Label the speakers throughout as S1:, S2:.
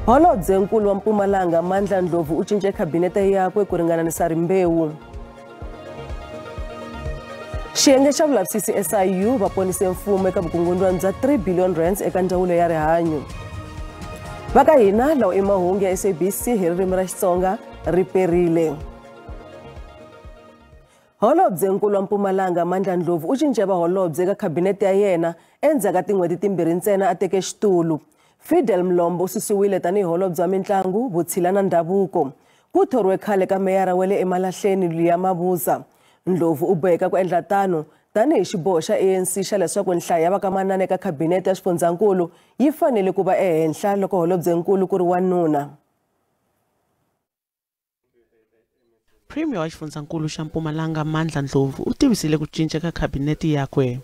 S1: Holobye Nkulu wa Mpumalanga Mandla Ndlovu ucince kabinete yakwe ku ringananisa rimbewu. Xiyenge xa vulavisisi SIU va ponise mfumo eka vukungundwani bya 3 billion rands eka ndzawulo ya rihanyu. Vaka hina lawa i mahungu ya SABC hi ririmi ra Xitsonga riperile. Holobye Nkulu wa Mpumalanga Mandla Ndlovu ucince vaholobye eka kabinete ya yena endzhaku ka tin'hweti timbirhi ntsena a teke xitulu. Fidel Mlombo u susiwile tanihi holobye wa mitlangu, vutshila na ndhavuko. Ku thoriwe khale ka meyara wa le eMalahleni Liya Mabuza. Ndlovu u boheka ku endla tano tanihi xiboho xa ANC xa leswaku nhlayo ya vakamanana eka kabinete ya xifundzankulu yi fanele ku va ehenhla loko holobye nkulu ku ri wanuna.
S2: Premier wa xifundzankulu xa Mpumalanga Mandla Ndlovu u tivisile ku cinca ka kabinete yakwe.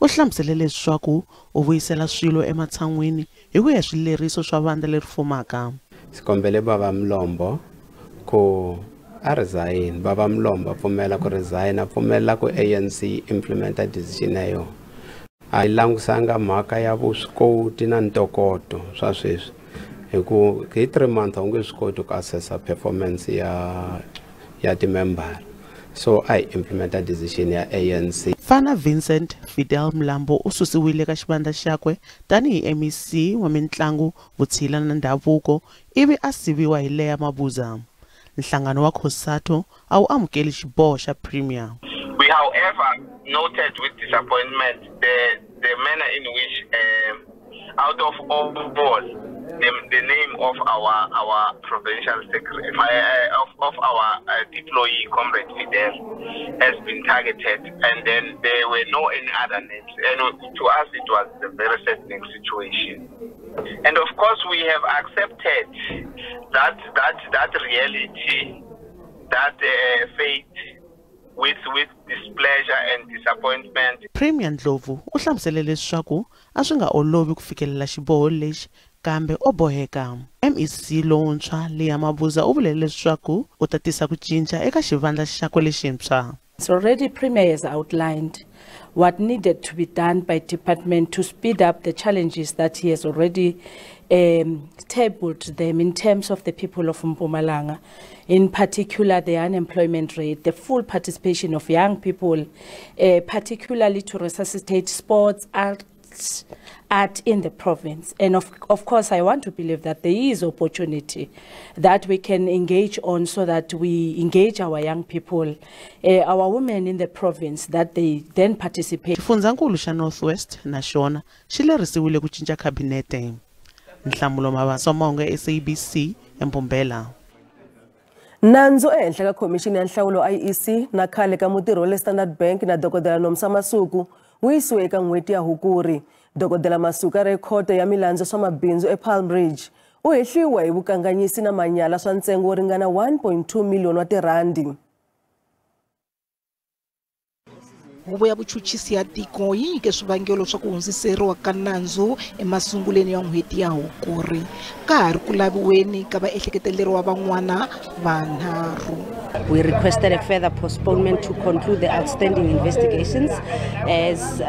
S2: U hlamusele leswaku u vuyisela swilo ematshan'wini hi ku ya swileriso swa vandla leri fumaka.
S3: Sikombele Baba Mlombo ku a resign. Baba Mlombo pfumela ku resign, pfumela ku ANC implementa decision yo. A yi langusanga mhaka ya vuswikoti na ntokoto swa sweswi. Hi ku hi 3 months u nge swi koti ku assessa performance ya ti-member. So I implementa decision ya ANC.
S2: Fana Vincent Fidel Mlambo u susiwile ka xivandla xakwe tanihi MEC wa mitlangu, vutshila na ndhavuko ivi a siviwa hi Liya Mabuza. Nhlangano wa Khosato a wu amukeli xiboho xa Premier.
S4: We however noted with disappointment the manner in which out of all the name of our provincial secretary of our deployee comrade Fidel has been targeted, and then there were no any other names, and to us it was a very saddening situation. And of course we have accepted that reality, that fate with displeasure and disappointment.
S2: Premier Ndlovu u hlamusele leswaku a swi nga olovi ku fikelela xiboho lexi kambe o boheka. MEC lontshwa Liya Mabuza u vule leswaku u ta tisa ku cinca eka xivandla xakwe lexintshwa.
S5: So already Premier has outlined what needed to be done by department to speed up the challenges that he has already tabled them in terms of the people of Mpumalanga, in particular the unemployment rate, the full participation of young people, particularly to resuscitate sports, art in the province. And of course, I want to believe that there is opportunity that we can engage on so that we engage our young people, our women in the province, that they then participate.
S2: Xifundzankulu xa Northwest na xona xi lerisiwile ku cinca kabinete. Nhlamulo Mabasa mahungu ya SABC eMbombela.
S1: Nandzu ehenhla ka khomixini ya nhlawulo IEC na khale ka mutirhi wa le Standard Bank na Dokodela Nomsa Masuku wu yisiwe eka n'hweti ya Hukuri. Dokodela Masuku ri khoto ya milandzu swa mabindzu ePalm Ridge u hehliwa hi vukanganyisi na manyala swa ntsengo wo ringana 1.2 million wa tirandi.
S6: Huvo ya vuchuchisi ya tiko yi nyike swivangelo swa ku hundziseriwa ka nandzu emasunguleni ya n'hweti ya Hukuri ka ha ri ku laviweni ka vaehleketeleriwa van'wana vanharhu.
S7: We requested a further postponement to conclude the outstanding investigations as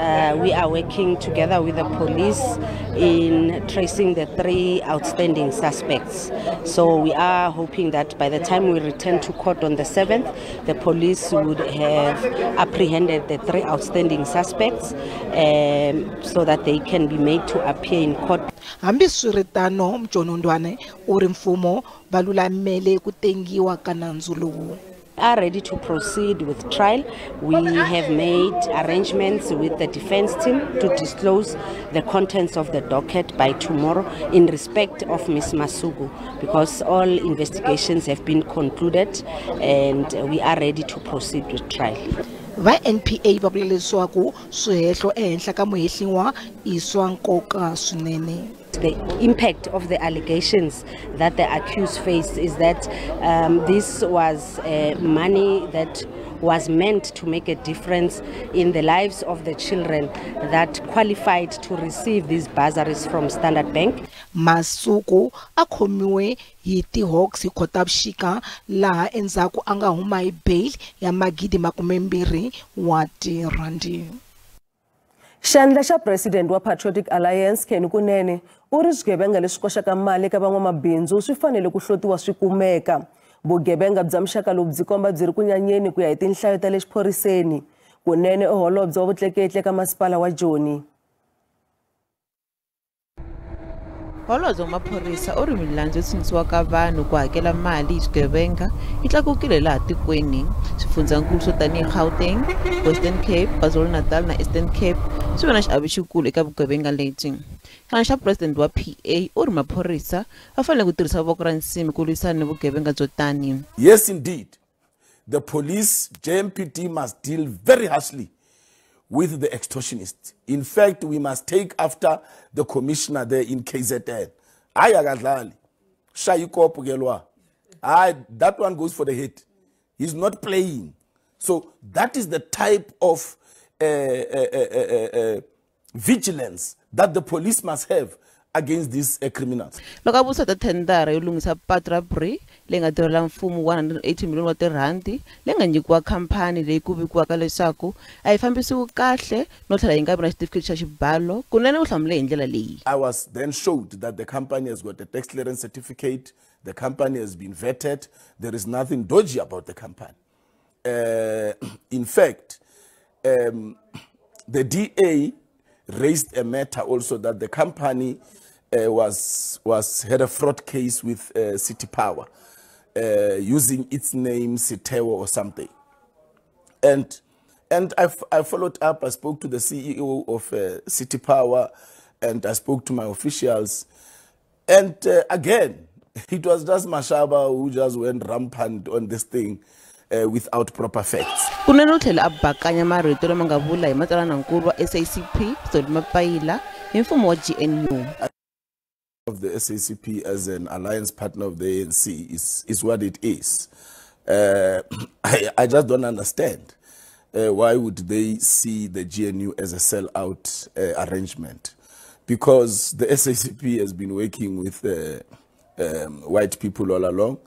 S7: we are working together with the police in tracing the 3 outstanding suspects. So we are hoping that by the time we return to court on the 7th, the police would have apprehended the 3 outstanding suspects so that they can be made to appear in court.
S6: Hambi swiritano Mjonondwane uri mfumo valulamele ku tengiwa ka nandzu lowu.
S7: Are ready to proceed with trial. We have made arrangements with the defense team to disclose the contents of the docket by tomorrow in respect of Ms. Masuku, because all investigations have been concluded and we are ready to proceed with trial.
S6: Va NPA va vula leswaku swihehlo ehenhla ka muhehliwa I swa nkoka swinene.
S7: The impact of the allegations that the accused faced is that this was money that was meant to make a difference in the lives of the children that qualified to receive these bursaries from Standard Bank.
S6: Masuku a khomiwe hi ti-Hawks hi Khotavuxika laha endzhaku a nga huma hi bail ya magidi 20 wa tirandi.
S1: Xandla xa president wa Patriotic Alliance Ken Kunene u ri swigevenga leswi koxaka mali eka van'wamabindzu swi fanele ku hlotiwa swi kumeka. Vugevenga bya muxaka lowu byi komba byi ri ku nyanyeni ku ya hi tinhlayo ta le xiphoriseni. Kunene u holobye wa vutleketli eka masipala wa Joni.
S8: Holobye wa maphorisa u ri milandzu yo tshinisiwa ka vanhu ku hakela mali hi swigevenga yi tlakukile laha tikweni. Swifundzankulu swo tanihi Gauteng, Western Cape, KwaZulu-Natal na Eastern Cape swi ve na xiave xikulu eka vugevenga lebyi. Xandla xa president wa PA u ri maphorisa va fanele ku tirhisa voko ra nsimi ku lwisana ni vugevenga byo tani.
S9: Yes, indeed. The police, JMPT, must deal very harshly with the extortionists. In fact, we must take after the commissioner there in KZN. That one goes for the head. He's not playing. So that is the type of vigilance that the police must have against these criminals.
S8: Loko abusa ta tendara yo lungisa patra bri leyi nga tirhela mfumo 180 million wa tirhandi leyi nga nyikiwa khampani leyi ku vikiwaka leswaku a yi fambisiwi kahle no tlhela yi nga vi na xitifiketi xa xibalo. Kunene u hlamule hi ndlela leyi.
S9: I was then showed that the company has got a tax clearance certificate, the company has been vetted, there is nothing dodgy about the company. In fact, the DA raised a matter also that the company had a fraud case with City Power using its name Sitewo or something, and I followed up. I spoke to the CEO of City Power, and I spoke to my officials, and again it was just Mashaba who just went rampant on this thing without proper facts.
S8: Kunene u tlhela a bakanya marito lama nga vula hi matsalanankulu wa SACP Solly Mapaila hi mfumo wa GNU.
S9: Of the SACP as an alliance partner of the ANC is what it is. I just don't understand why would they see the GNU as a sellout arrangement, because the SACP has been working with white people all along.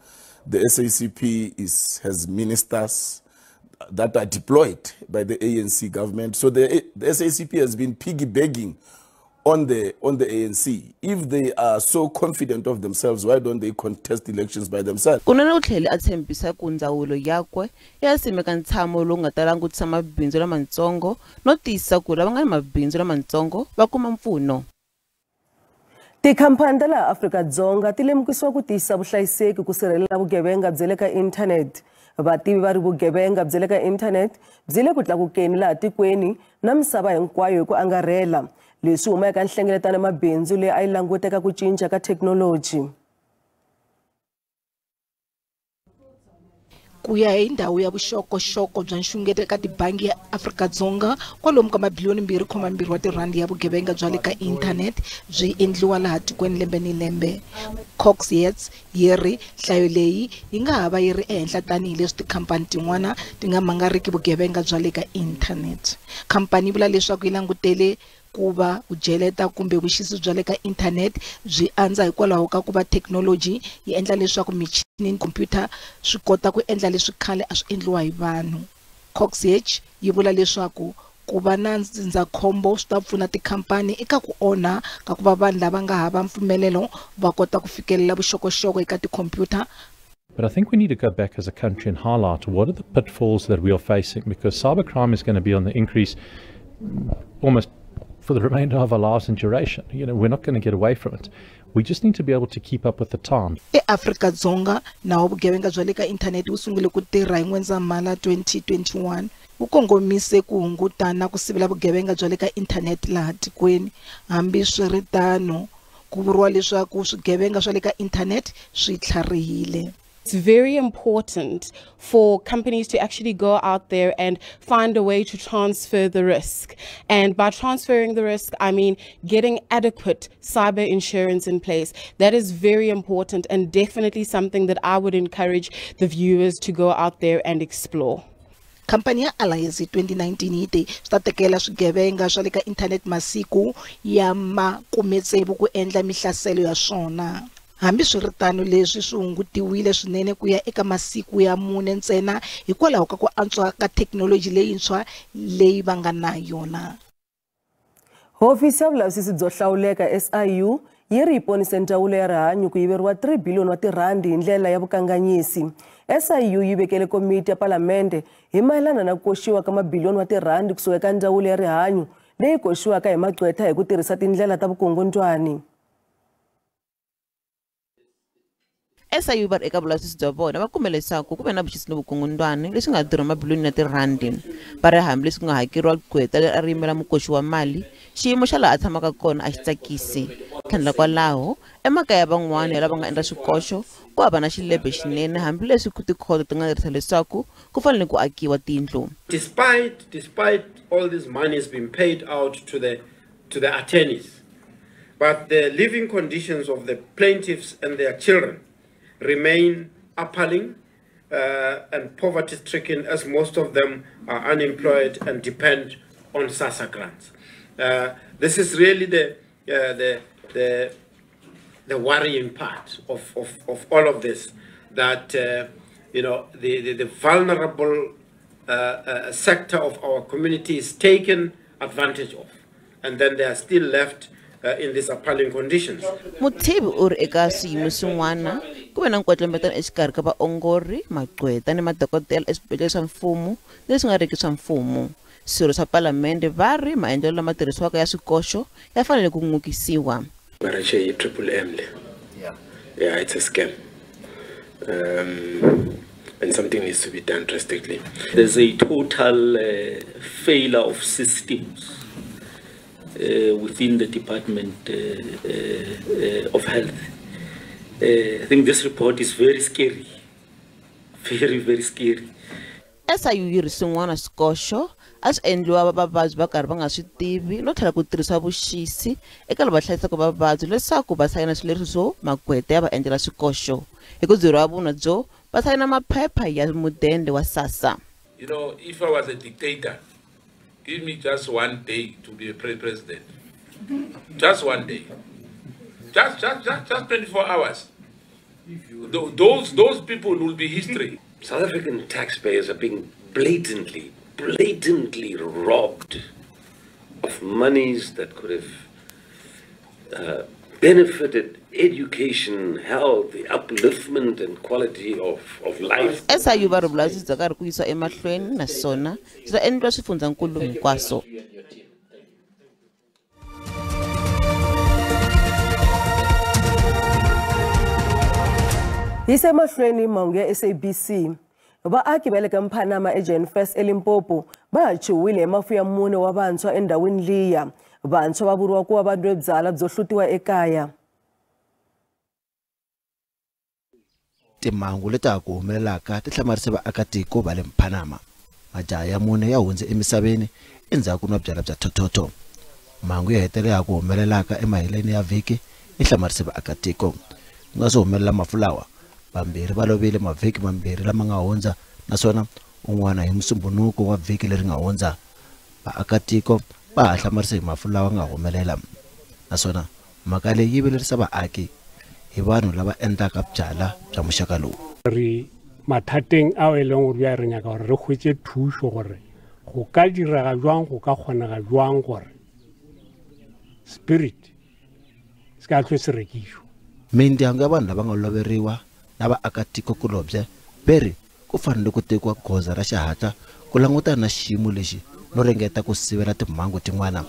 S9: The SACP has ministers that are deployed by the ANC government. So the SACP has been piggybacking on the ANC. If they are so confident of themselves, why don't they contest elections by themselves?
S8: Kunene u tlhele a tshembisa ku ndzawulo yakwe ya simeka ntshamo lowu nga ta langutisa mabindzu lamatsongo no tiyisisa ku lava nga ni mabindzu lamatsongo va kuma mpfuno.
S1: Tikhampani ta laha Afrika-Dzonga ti lemukisiwa ku tiyisa vuhlayiseki ku sirhelela vugevenga bya le ka inthanete. Vativi va ri vugevenga bya le ka inthanete byi le ku tlakukeni laha tikweni na misava hinkwayo hi ku angarhela. Leswi huma eka nhlengeletano mabindzu leyi a yi languteka ku cinca ka thekinoloji.
S6: Ku ya hi ndhawu ya vuxokoxoko bya nxungeto eka tibangi ya Afrika-Dzonga kwalomu ka mabiliyoni 2.2 wa tirhandi ya vugevenga bya le ka inthanete byi endliwa laha tikweni lembe ni lembe. Cox Yates yi ri nhlayo leyi yi nga ha va yi ri ehenhla tanihileswi tikhampani tin'wana ti nga mangariki vugevenga bya le ka inthanete. Khampani yi vula leswaku yi langutele ku va vujeleta kumbe vuxisi bya le ka inthanete byi andza hikwalaho ka ku va thekinoloji yi endla leswaku michini ni computer swi kota ku endla leswi khale a swi endliwa hi vanhu. Cox Yates yi vula leswaku ku va na ndzindzakhombo swi ta pfuna tikhampani eka ku onha ka ku va vanhu lava nga hava mpfumelelo va kota ku fikelela vuxokoxoko eka tikhompyuta.
S10: But I think we need to go back as a country and highlight what are the pitfalls that we are facing, because cybercrime is going to be on the increase almost for the remainder of our lives and duration. You know, we're not going to get away from it. We just need to be able to keep up with the times.
S6: Afrika-Dzonga nawu vugevenga bya le ka inthanete wu sungule ku tirha hi N'wendzamhala 2021. Wu kongomise ku hungutana ku sivela vugevenga bya le ka inthanete laha tikweni. Hambi swiritano ku vuriwa leswaku swigevenga swa le ka inthanete swi tlharihile.
S11: It's very important for companies to actually go out there and find a way to transfer the risk. And by transferring the risk, I mean getting adequate cyber insurance in place. That is very important and definitely something that I would encourage the viewers to go out there and explore.
S6: Khampani ya Alliance 2019 yi te swi ta tekela swigevenga swa le ka inthanete masiku ya makumetsevu ku endla mihlaselo ya swona. Hambi swiritano leswi swi hungutiwile swinene ku ya eka masiku ya 4 ntsena hikwalaho ka ku antswa ka thekinoloji leyintshwa leyi va nga na yona.
S1: Hofisi ya vulavisisi byo hlawuleka SIU yi ri ponise ndzawulo ya rihanyu ku yiveriwa 3 billion wa tirandi hi ndlela ya vukanganyisi. SIU yi vekele komiti ya palamende hi mayelana na ku koxiwa ka mabiliyoni wa tirandi kusuka eka ndzawulo ya rihanyu leyi koxiwaka hi maqhweta hi ku tirhisa tindlela ta vukungundwani.
S8: SIU va eka vulavisisi bya vona va kume leswaku ku ve na vuxisi ni vukungundwani leswi nga durha mabiliyoni ya tirandi. Va ri hambi leswi nga hakeriwa qhweta leri a ri yimela mukoxi wa mali, xiyimo xa laha a tshamaka kona a xi tsakisi. Tlhandla kwalaho emakaya van'wana lava nga endla swikoxo ku hava na xilebe xinene hambileswi ku tikhoto ti nga lerisa leswaku ku fanele ku akiwa tindlu.
S12: Despite all this money has been paid out to the attorneys, but the living conditions of the plaintiffs and their children remain appalling and poverty-stricken, as most of them are unemployed and depend on SASSA grants. This is really the worrying part of all of this, that you know, the vulnerable sector of our community is taken advantage of, and then they are still left in these appalling conditions.
S8: Mutivi uri eka swiyimo swin'wana ku ve na nkwetlembetano exikarhi ka vaongori, maqhweta ni madokodela eswibedhlele swa mfumo leswi nga riki swa mfumo. Swirho swa palamende va ri maendlelo lama tirhisiwaka ya swikoxo ya fanele ku ngukisiwa.
S13: Yeah, it's a scam. And something needs to be done drastically.
S14: There's a total failure of systems within the Department of Health. I think this report is very scary. Very, very scary.
S8: SIU yi ri swin'wana swikoxo a swi endliwa vavabyi va karhi va nga swi tivi no tlhela ku tirhisiwa vuxisi eka lava hlayisaka vavabyi leswaku va sayina swileriso swo maqhweta ya va endlela swikoxo. Hi ku byeriwa vun'wa byo va sayina maphepha ya mudende wa SASSA.
S15: You know, if I was a dictator, give me just one day to be a president. Just one day. Just 24 hours. Those people will be history.
S13: South African taxpayers are being blatantly robbed of monies that could have benefited education, health, the upliftment and quality of life.
S8: SIU va ri vulavisisi bya karhi ku yisa emahlweni naswona swi ta endliwa swifundzankulu hinkwaswo.
S1: Hi se mahlweni mahungu ya SABC. Vaaki va le ka Mphanama eJane First eLimpopo va chuwile hi mafu ya mune wa vantshwa endhawini liya. Vantshwa va vuriwa ku va va nwe byala byo hlutiwa ekaya.
S16: Timhangu leti ha ku humelelaka ti hlamarise vaakatiko va le Mphanama. Majaha ya mune ya hundze emisaveni endzhaku nwa byala bya thothotho. Mhangu ya hetelela ya ku humelelaka emaheleni ya vhiki yi hlamarise vaakatiko. Ku nga se humelela mafu lawa, vambirhi va lovile mavhiki mambirhi lama nga hundza, naswona un'wana hi Musumbunuko wa vhiki leri nga hundza. Vaakatiko va ha hlamarise hi mafu lawa nga humelela, naswona mhaka leyi yi vilerisa vaaki hi vanhu lava endlaka byala bya muxaka lowu.
S17: Ri mathateng ao e leng gore ya re nyaka gore re khwetse thuso gore go ka diraga jwang, go ka kgonega jwang gore spirit se ka tlwe se rekisho.
S16: Mindyangu ya vanhu lava nga loveriwa na vaakatiko kulobye beri ku fanele ku tekiwa goza ra xihatla ku langutana na xiyimo lexi no ringeta ku sivela timhangu tin'wana.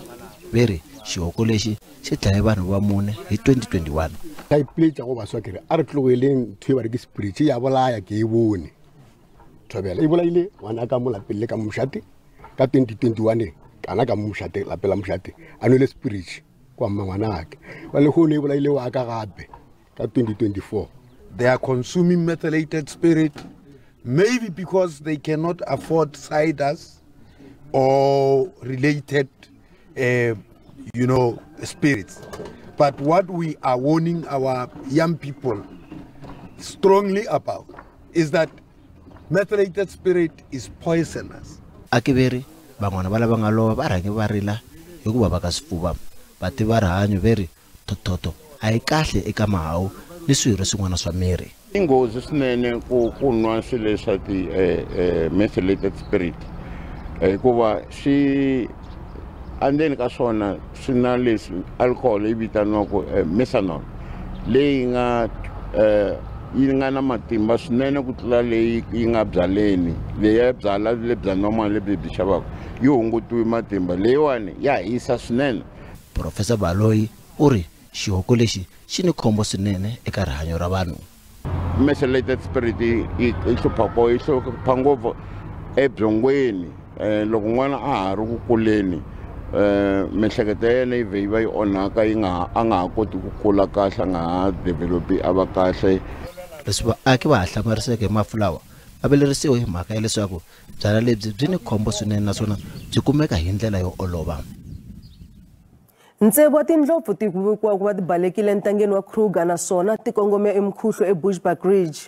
S16: Beri xihoko lexi xi dlaye vanhu va mune hi 2021.
S18: Ka ipletsa go baswa kere a re tlogeleng thwe ba re ke spirit ya bolaya ke e bone. Thobela e bolaile ngwana ka molapele ka Mshati ka 2021 kana ka Mshati la pela Mshati anole spirit kwa mangwana ake. Wa le go ne e bolaile wa ka gape ka 2024.
S19: They are consuming methylated spirit, maybe because they cannot afford ciders or related, spirits. But what we are warning our young people strongly about is that methylated spirit is poisonous.
S16: Akiveri van'wana va lava nga lova va rhange va rila hikuva va ka swifuva. Vati va rihanyo veri thothotho a yi kahle eka mahawu ni swirho swin'wana swa miri.
S20: Inghozi swinene ku nwa swilo swa ti methylated spirit hikuva swi Andeni ka swona swi na leswi alcohol yi vitaniwaka methanol leyi nga yi nga na matimba swinene ku tlula leyi yi nga byaleni leyi ya byala le bya normal lebyi byi xavaka yi hungutiwe matimba leyiwani ya hisa swinene.
S16: Professor Baloyi u ri xihoko lexi xi ni khombo swinene eka rihanyo ra vanhu.
S20: Methylated spirit yi hlupha ngopfu ebyongweni loko n'wana a ha ri ku kuleni mihleketo ya yena yi va yi onhaka a nga ha koti ku kula kahle a nga ha developi a va kahle.
S16: Leswi vaaki va ha hlamariseke hi mafu lawa va velerisiwe hi mhaka ya leswaku byala lebyi byi ni khombo swinene naswona byi kumeka hi ndlela yo olova.
S1: Ntsevu wa tindlopfu ti kuvikiwa ku va ti balekile entangeni wa Kruger naswona ti kongome emkhuhlo eBushbuck Ridge.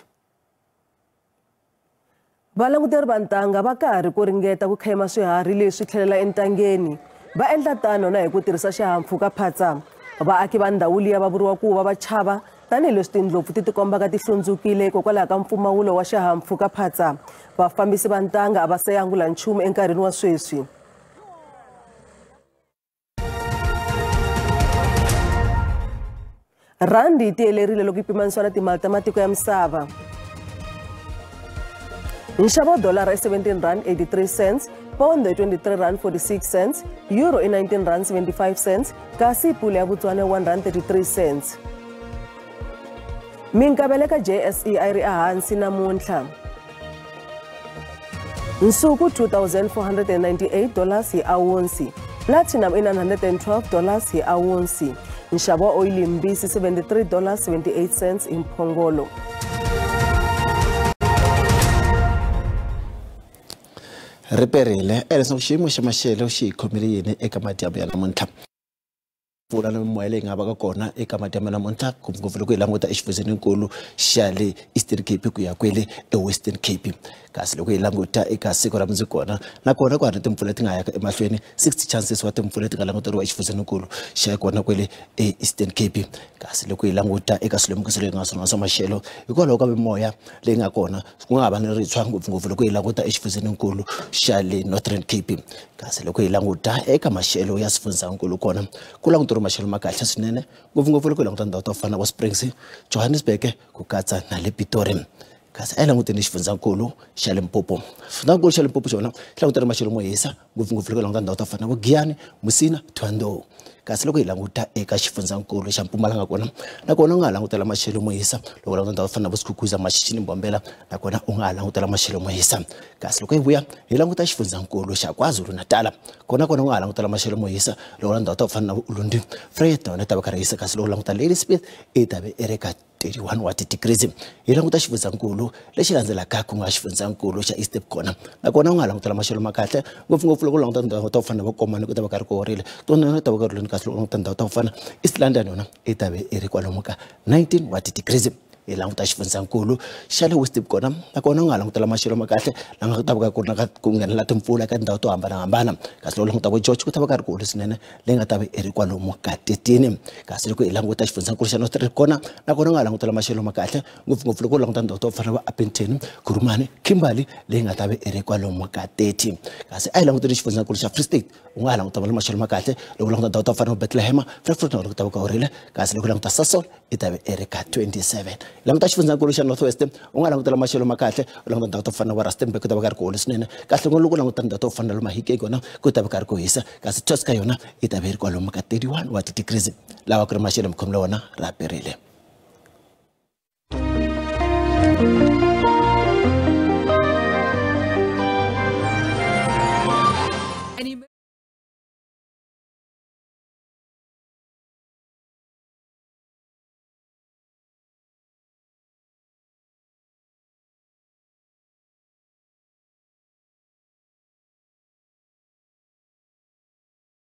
S1: Valanguteri va ntanga va karhi ku ringeta ku khayima swiharhi leswi tlhelela entangeni. Va endla tano na hi ku tirhisa xihahampfhukaphatsa. Vaaki va ndhawu liya va vuriwa ku va va chava tanihileswi tindlopfu ti tikombaka ti hlundzukile hikokwalaho ka mpfumawulo wa xihahampfhukaphatsa. Vafambisi va ntanga a va se yangula nchumu enkarhini wa sweswi. Randi yi tiyelerile loko yi pimanisiwa na timali ta matiko ya misava. Nxavo wa dolara i 17 rand 83 cents, pound i 23 rand 46 cents, euro i 19 rand 75 cents, kasi pula ya Botswana 1 rand 33 cents. Minkavelo ka JSE a ri ehansi namuntlha. Nsuku $2,498 hi awunsi, platinum i $912 hi awunsi. Nxavo wa oil mbisi $73.78 hi mphongolo.
S16: Riperile leswaku xiyimo xa maxelo xi hi khomile yini eka madyambu ya namuntlha. Pfula na mimoya leyi nga va ka kona eka madyambu namuntlha ngopfungopfu loko hi languta exifundzeninkulu xa le Eastern Cape ku ya kwele eWestern Cape. Kasi loko hi languta eka siku ra mundzuku kona nakona ku ha ri timpfula ti nga yaka emahlweni 60 chances wa timpfula ti nga languteriwa exifundzeninkulu xa kona kwele eEastern Cape. Kasi loko hi languta eka swilemukiso leyi nga swona swa maxelo hikwalaho ka mimoya leyi nga kona ku nga va ni rintshwa ngopfungopfu loko hi languta exifundzeninkulu xa le Northern Cape. Kasi loko hi languta eka maxelo ya swifundzeninkulu kona ku languteriwa maxelo ma kahle swinene ngopfungopfu loko hi languta ndhawu to fana wa Springs, Johannesburg ku katsa na le Pitori. Kasi a hi languteni xifundzeninkulu xa Limpopo. Xifundzeninkulu xa Limpopo xona xi langutela maxelo mo hisa ngopfungopfu loko hi languta ndhawu to fana vo Giyani, Musina, Thohoyandou. Kasi loko hi languta eka xifundzeninkulu xa Mpumalanga kona nakona u nga ha langutela maxelo mo hisa loko languta ndhawu to fana vo Skukuza, Mashishini, Mbombela nakona u nga ha langutela maxelo mo hisa. Kasi loko hi vuya hi languta xifundzeninkulu xa KwaZulu-Natal kona u nga ha langutela maxelo mo hisa loko languta ndhawu to fana vo Ulundi, Vryheid na ta va karhi hisa. Kasi loko languta Ladysmith i ta ve ri ka 31 wa degrees. Hi languta xifundzeninkulu lexi landzelaka ku nga xifundzeninkulu xa East Cape kona nakona u nga ha langutela maxelo ma kahle ngopfungopfu loko languta ndhawu to fana vo Komani ku ta va karhi ku horile tona ta va karhi leni. Kasi loko languta ndhawu to fana East London yona i ta ve ri kwalomu ka 19 wa degrees. Hi languta xifundzeninkulu xa le West Cape kona nakona u nga ha langutela maxelo ma kahle langa ta va ku ri ku nghenela timpfula eka tindhawu to hambanahambana. Kasi loko languta vo George ku ta va karhi ku hole swinene leyi nga ta va ri kwalomu ka 13. Kasi loko hi languta xifundzeninkulu xa North Cape kona nakona u nga ha langutela maxelo ma kahle ngopfungopfu loko u languta ndhawu to fana va Upington, Kurumane, Kimberley leyi nga ta va ri kwalomu ka 30. Kasi a hi languteni xifundzeninkulu xa Free State u nga ha languta maxelo ma kahle loko u languta ndhawu to fana vo Bethlehem, Frankfurt na ku ta va ka horile. Kasi loko u languta Sasol i ta va ri ka 27. Languta xifundzeninkulu xa Northwest u nga langutela maxelo ma kahle u languta ndhawu to fana wa Rustenburg ku ta va karhi ku hole swinene. Kahle loko u languta ndhawu to fana le Mahikeng kona ku ta va karhi ku hisa. Kasi Tosca yona i ta va ri kwalomu ka 31 wa degrees lawa ku ri maxelo mkhomela wona ra perile.